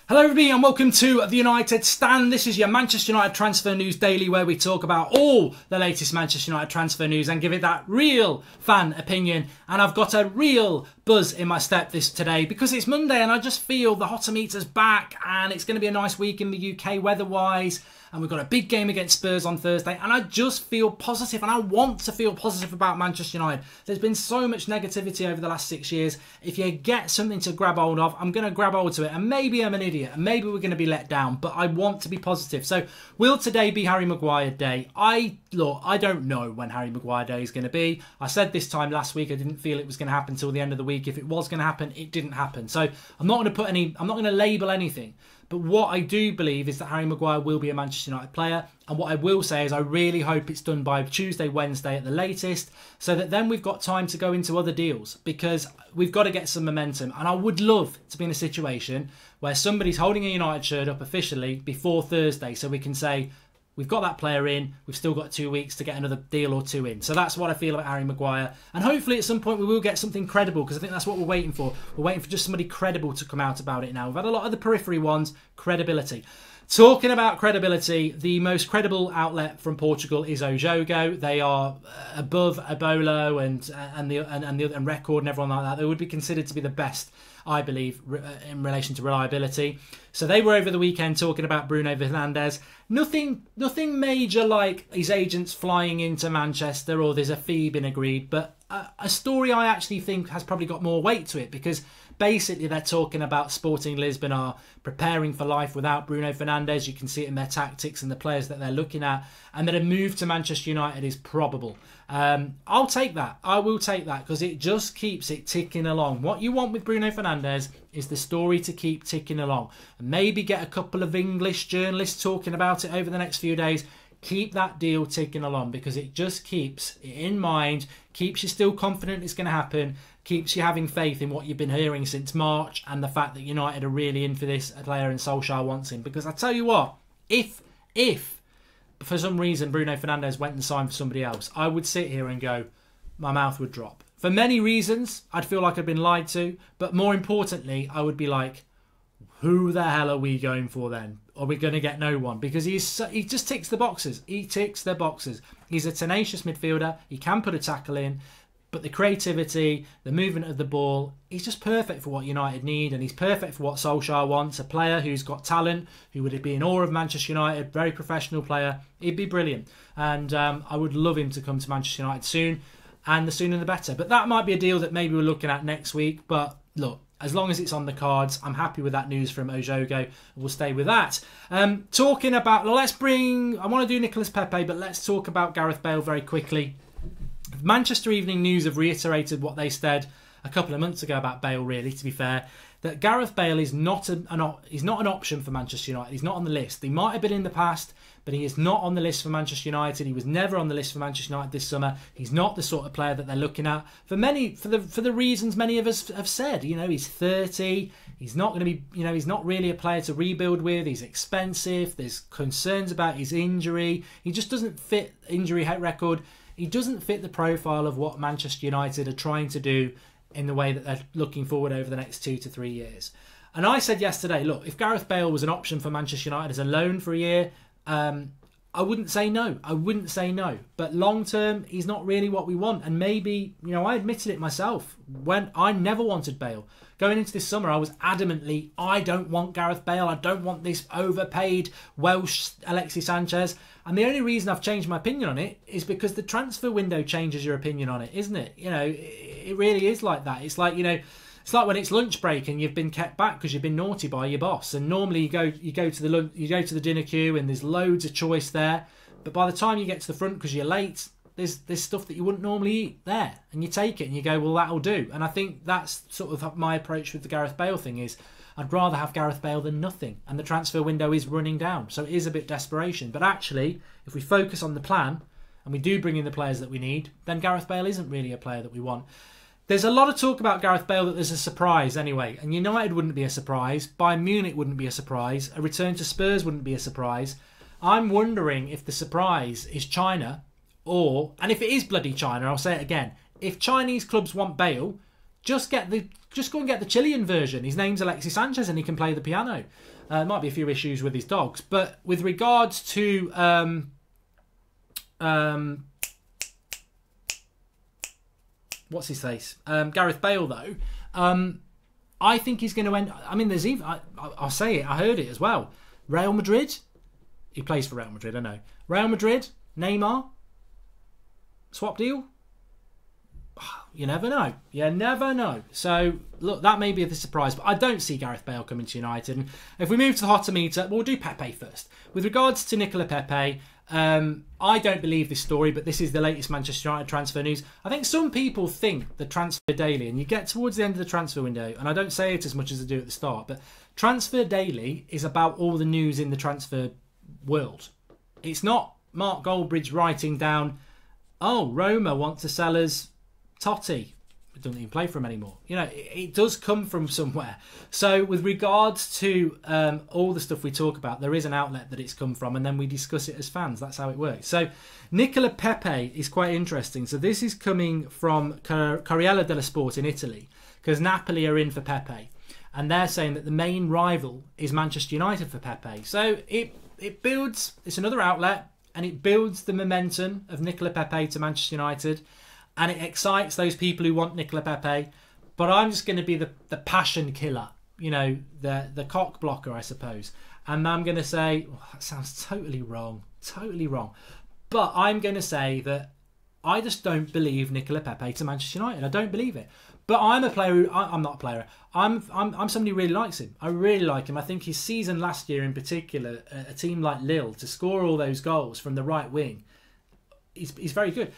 Hello everybody and welcome to the United Stand. This is your Manchester United Transfer News Daily, where we talk about all the latest Manchester United transfer news and give it that real fan opinion. And I've got a real buzz in my step today because it's Monday and I just feel the hotter meter's back and it's going to be a nice week in the UK weather-wise. And we've got a big game against Spurs on Thursday. And I just feel positive and I want to feel positive about Manchester United. There's been so much negativity over the last 6 years. If you get something to grab hold of, I'm going to grab hold to it. And maybe I'm an idiot. And maybe we're going to be let down. But I want to be positive. So will today be Harry Maguire Day? I don't know when Harry Maguire Day is going to be. I said this time last week I didn't feel it was going to happen until the end of the week. If it was going to happen, it didn't happen. So I'm not going to label anything. But what I do believe is that Harry Maguire will be a Manchester United player. And what I will say is I really hope it's done by Tuesday, Wednesday at the latest, so that then we've got time to go into other deals, because we've got to get some momentum. And I would love to be in a situation where somebody's holding a United shirt up officially before Thursday, so we can say, we've got that player in, we've still got 2 weeks to get another deal or two in. So that's what I feel about Harry Maguire. And hopefully at some point we will get something credible, because I think that's what we're waiting for. We're waiting for just somebody credible to come out about it now. We've had a lot of the periphery ones, credibility. Talking about credibility, the most credible outlet from Portugal is O Jogo. They are above Ebola and Record and everyone like that. They would be considered to be the best, I believe, in relation to reliability. So they were over the weekend talking about Bruno Fernandes. Nothing major like his agents flying into Manchester or there's a fee been agreed, but a story I actually think has probably got more weight to it, because basically they're talking about Sporting Lisbon are preparing for life without Bruno Fernandes. You can see it in their tactics and the players that they're looking at, and that a move to Manchester United is probable. I'll take that. I will take that, because it just keeps it ticking along. What you want with Bruno Fernandes is the story to keep ticking along. And maybe get a couple of English journalists talking about it over the next few days. Keep that deal ticking along, because it just keeps it in mind, keeps you still confident it's going to happen, keeps you having faith in what you've been hearing since March, and the fact that United are really in for this player and Solskjaer wants him. Because I tell you what, if for some reason Bruno Fernandes went and signed for somebody else, I would sit here and go, my mouth would drop. For many reasons, I'd feel like I'd been lied to, but more importantly, I would be like, who the hell are we going for then? Are we going to get no one? Because he just ticks the boxes. He ticks the boxes. He's a tenacious midfielder. He can put a tackle in. But the creativity, the movement of the ball, he's just perfect for what United need. And he's perfect for what Solskjaer wants. A player who's got talent, who would be in awe of Manchester United, very professional player. He'd be brilliant. And I would love him to come to Manchester United soon. And the sooner the better. But that might be a deal that maybe we're looking at next week. But look, as long as it's on the cards, I'm happy with that news from O Jogo. We'll stay with that. Talking about, I want to do Nicolas Pepe, but let's talk about Gareth Bale very quickly. Manchester Evening News have reiterated what they said a couple of months ago about Bale, really, to be fair, that Gareth Bale is not an option for Manchester United. He's not on the list. He might have been in the past, but he is not on the list for Manchester United. He was never on the list for Manchester United this summer. He's not the sort of player that they're looking at for the reasons many of us have said. You know, he's 30. He's not going to be, he's not really a player to rebuild with. He's expensive. There's concerns about his injury. He just doesn't fit injury record. He doesn't fit the profile of what Manchester United are trying to do in the way that they're looking forward over the next 2 to 3 years. And I said yesterday, look, if Gareth Bale was an option for Manchester United as a loan for a year, I wouldn't say no. I wouldn't say no. But long term, he's not really what we want. And maybe, I admitted it myself when I never wanted Bale. Going into this summer, I was adamantly, I don't want Gareth Bale. I don't want this overpaid Welsh Alexis Sanchez. And the only reason I've changed my opinion on it is because the transfer window changes your opinion on it, isn't it? It really is like that. It's like, it's like when it's lunch break and you've been kept back because you've been naughty by your boss. And normally you go to the dinner queue and there's loads of choice there. But by the time you get to the front because you're late, there's stuff that you wouldn't normally eat there, and you take it and you go, well, that'll do. And I think that's sort of my approach with the Gareth Bale thing is I'd rather have Gareth Bale than nothing. And the transfer window is running down, so it is a bit desperation. But actually, if we focus on the plan and we do bring in the players that we need, then Gareth Bale isn't really a player that we want. There's a lot of talk about Gareth Bale that there's a surprise anyway. And United wouldn't be a surprise. Bayern Munich wouldn't be a surprise. A return to Spurs wouldn't be a surprise. I'm wondering if the surprise is China, and if it is bloody China, I'll say it again. If Chinese clubs want Bale, just go and get the Chilean version. His name's Alexis Sanchez and he can play the piano. Might be a few issues with his dogs, but with regards to what's his face, Gareth Bale though, I think he's going to end. I mean, there's even I'll say it. I heard it as well. Real Madrid. He plays for Real Madrid. I know. Real Madrid. Neymar. Swap deal. You never know. You never know. So, look, that may be a surprise, but I don't see Gareth Bale coming to United. And if we move to the hotter meter, we'll do Pepe first. With regards to Nicola Pepe, I don't believe this story, but this is the latest Manchester United transfer news. I think some people think the Transfer Daily, and you get towards the end of the transfer window, and I don't say it as much as I do at the start, but Transfer Daily is about all the news in the transfer world. It's not Mark Goldbridge writing down, oh, Roma want to sell us Totti. It doesn't even play for him anymore. You know, it does come from somewhere. So with regards to all the stuff we talk about, there is an outlet that it's come from, and then we discuss it as fans. That's how it works. So Nicola Pepe is quite interesting. So this is coming from Corriere dello Sport in Italy, because Napoli are in for Pepe, and they're saying that the main rival is Manchester United for Pepe. So it builds, it's another outlet, and it builds the momentum of Nicola Pepe to Manchester United. And it excites those people who want Nicola Pepe. But I'm just going to be the passion killer, you know, the cock blocker, I suppose. And I'm going to say, oh, that sounds totally wrong. Totally wrong. But I'm going to say that I just don't believe Nicola Pepe to Manchester United. I don't believe it. But I'm a player who, I'm not a player. I'm somebody who really likes him. I really like him. I think his season last year in particular, a team like Lille, to score all those goals from the right wing, he's very good.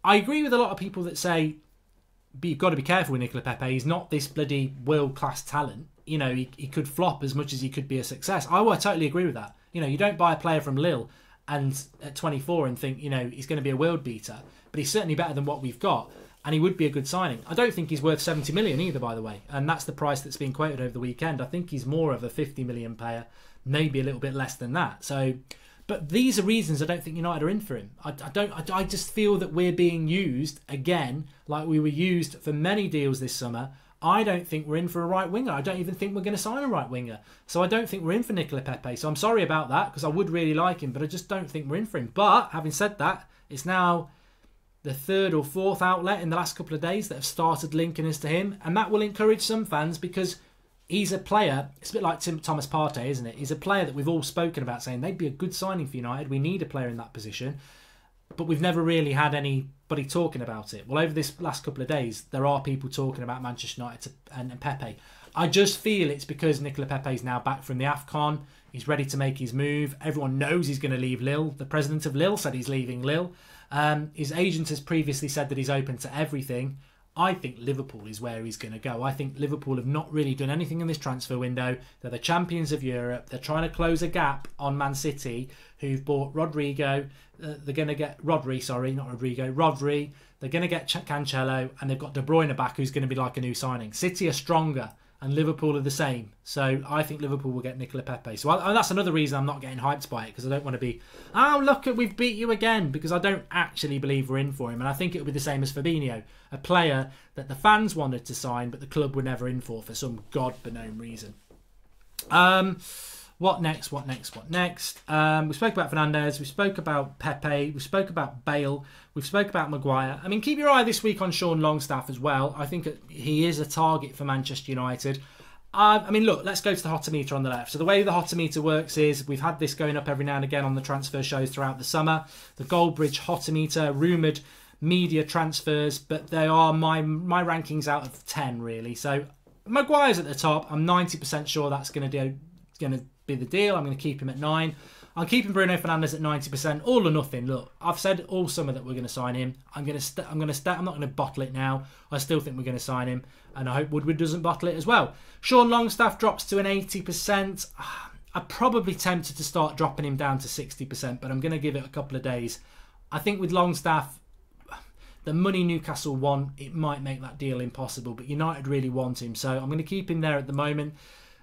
I agree with a lot of people that say, but you've got to be careful with Nicola Pepe. He's not this bloody world-class talent. You know, he could flop as much as he could be a success. I totally agree with that. You know, you don't buy a player from Lille and at 24 and think, you know, he's going to be a world beater. But he's certainly better than what we've got. And he would be a good signing. I don't think he's worth 70 million either, by the way. And that's the price that's been quoted over the weekend. I think he's more of a 50 million player, maybe a little bit less than that. So... But these are reasons I don't think United are in for him. I just feel that we're being used, again, like we were used for many deals this summer. I don't think we're in for a right winger. I don't even think we're going to sign a right winger. So I don't think we're in for Nicola Pepe. So I'm sorry about that, because I would really like him, but I just don't think we're in for him. But having said that, it's now the third or fourth outlet in the last couple of days that have started linking us to him. And that will encourage some fans, because he's a player, it's a bit like Thomas Partey, isn't it? He's a player that we've all spoken about, saying they'd be a good signing for United. We need a player in that position. But we've never really had anybody talking about it. Well, over this last couple of days, there are people talking about Manchester United and Pepe. I just feel it's because Nicola Pepe's now back from the AFCON. He's ready to make his move. Everyone knows he's going to leave Lille. The president of Lille said he's leaving Lille. His agent has previously said that he's open to everything. I think Liverpool is where he's going to go. I think Liverpool have not really done anything in this transfer window. They're the champions of Europe. They're trying to close a gap on Man City, who've bought Rodrigo. They're going to get Rodri. They're going to get Cancelo, and they've got De Bruyne back, who's going to be like a new signing. City are stronger, and Liverpool are the same. So I think Liverpool will get Nicola Pepe. So that's another reason I'm not getting hyped by it, because I don't want to be, oh, look, we've beat you again, because I don't actually believe we're in for him. And I think it'll be the same as Fabinho, a player that the fans wanted to sign, but the club were never in for some God-known reason. What next? We spoke about Fernandes. We spoke about Pepe. We spoke about Bale. We spoke about Maguire. I mean, keep your eye this week on Sean Longstaff as well. I think he is a target for Manchester United. I mean, look, let's go to the hotter meter on the left. So the way the hotter meter works is we've had this going up every now and again on the transfer shows throughout the summer. The Goldbridge hotter meter, rumoured media transfers, but they are my rankings out of 10, really. So Maguire's at the top. I'm 90% sure that's going to be the deal. I'm going to keep him at 9. I'm keeping Bruno Fernandes at 90%, all or nothing. Look, I've said all summer that we're going to sign him. I'm not going to bottle it now. I still think we're going to sign him, and I hope Woodward doesn't bottle it as well. Sean Longstaff drops to an 80%. I'm probably tempted to start dropping him down to 60%, but I'm going to give it a couple of days. I think with Longstaff, the money Newcastle want, it might make that deal impossible, but United really want him, so I'm going to keep him there at the moment.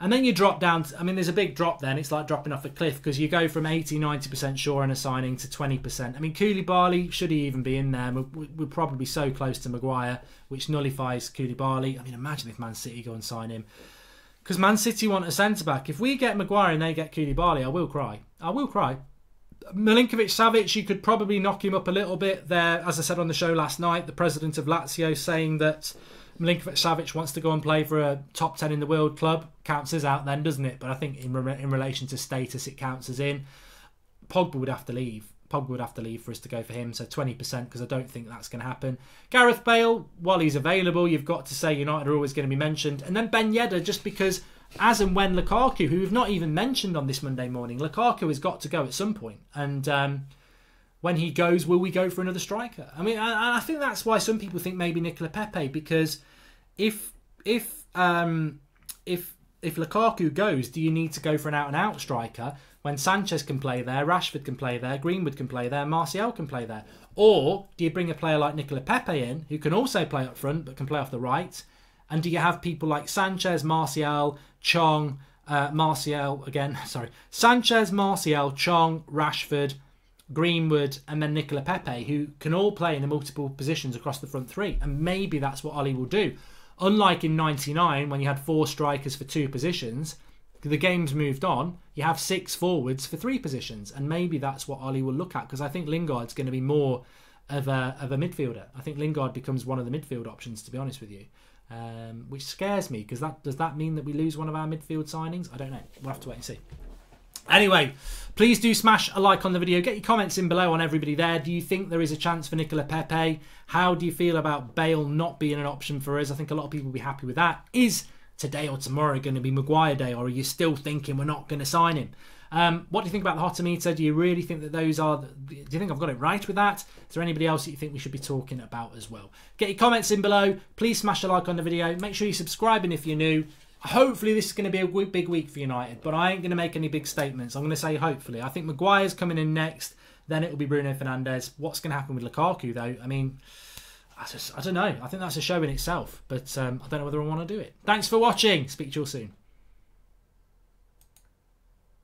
And then you drop down, I mean, there's a big drop then. It's like dropping off a cliff because you go from 80-90% sure on a signing to 20%. I mean, Koulibaly, should he even be in there? We're probably so close to Maguire, which nullifies Koulibaly. I mean, imagine if Man City go and sign him. Because Man City want a centre-back. If we get Maguire and they get Koulibaly, I will cry. I will cry. Milinkovic-Savic, you could probably knock him up a little bit there. As I said on the show last night, the president of Lazio saying that Milinkovic-Savic wants to go and play for a top 10 in the world club. Counts as out then, doesn't it? But I think in relation to status, it counts as in. Pogba would have to leave. Pogba would have to leave for us to go for him. So 20%, because I don't think that's going to happen. Gareth Bale, while he's available, you've got to say United are always going to be mentioned. And then Ben Yedder, just because as and when Lukaku, who we've not even mentioned on this Monday morning, Lukaku has got to go at some point. And when he goes, will we go for another striker? I mean, I think that's why some people think maybe Nicola Pepe, because if Lukaku goes, do you need to go for an out-and-out striker when Sanchez can play there, Rashford can play there, Greenwood can play there, Martial can play there? Or do you bring a player like Nicola Pepe in, who can also play up front but can play off the right? And do you have people like Sanchez, Martial, Chong, Sanchez, Martial, Chong, Rashford, Greenwood, and then Nicola Pepe, who can all play in the multiple positions across the front three? And maybe that's what Ollie will do. Unlike in '99, when you had 4 strikers for 2 positions, the game's moved on. You have 6 forwards for 3 positions, and maybe that's what Ollie will look at, because I think Lingard's going to be more of a midfielder. I think Lingard becomes one of the midfield options, to be honest with you, which scares me, because does that mean that we lose one of our midfield signings? I don't know. We'll have to wait and see. Anyway, please do smash a like on the video. Get your comments in below on everybody there. Do you think there is a chance for Nicola Pepe? How do you feel about Bale not being an option for us? I think a lot of people will be happy with that. Is today or tomorrow going to be Maguire Day, or are you still thinking we're not going to sign him? What do you think about the Hotometer? Do you really think that those are... Do you think I've got it right with that? Is there anybody else that you think we should be talking about as well? Get your comments in below. Please smash a like on the video. Make sure you're subscribing if you're new. Hopefully this is going to be a big week for United, but I ain't going to make any big statements. I'm going to say hopefully. I think Maguire's coming in next, then it will be Bruno Fernandes. What's going to happen with Lukaku though? I mean, I don't know. I think that's a show in itself, but I don't know whether I want to do it. Thanks for watching. Speak to you all soon.